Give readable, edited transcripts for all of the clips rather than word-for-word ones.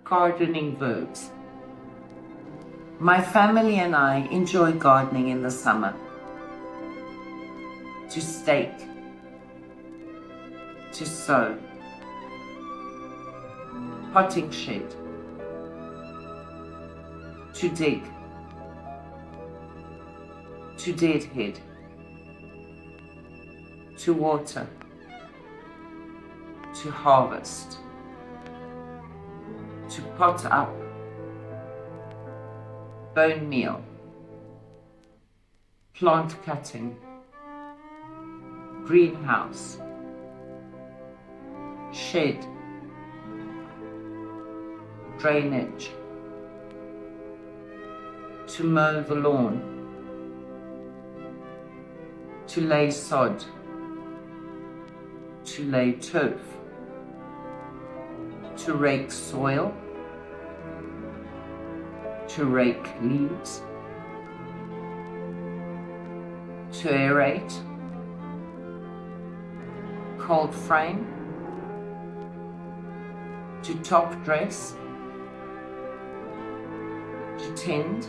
Gardening verbs. My family and I enjoy gardening in the summer. To stake, to sow, potting shed, to dig, to deadhead, to water, to harvest, to pot up, bone meal, plant cutting, greenhouse, shed, drainage, to mow the lawn, to lay sod, to lay turf, to rake soil, to rake leaves, to aerate, cold frame, to top dress, to tend,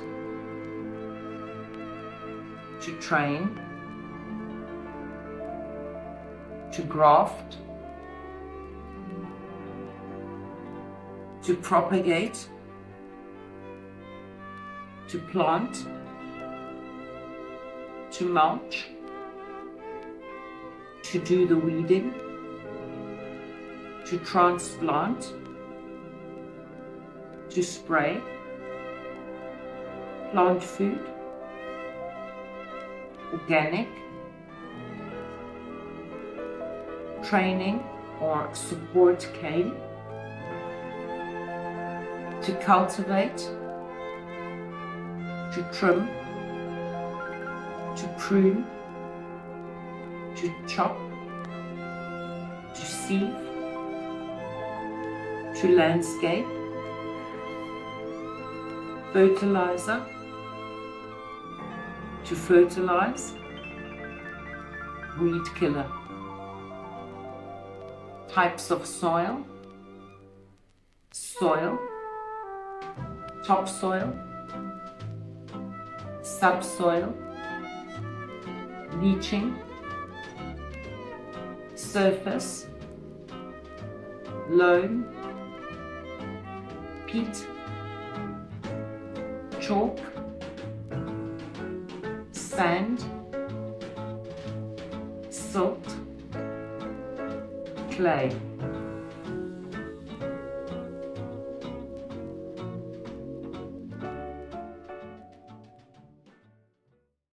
to train, to graft, to propagate, to plant, to mulch, to do the weeding, to transplant, to spray, plant food, organic, training or support cane, to cultivate, to trim, to prune, to chop, to sieve, to landscape, fertilizer, to fertilize, weed killer. Types of soil, soil, topsoil, subsoil, leaching, surface, loam, peat, chalk, sand, silt, clay.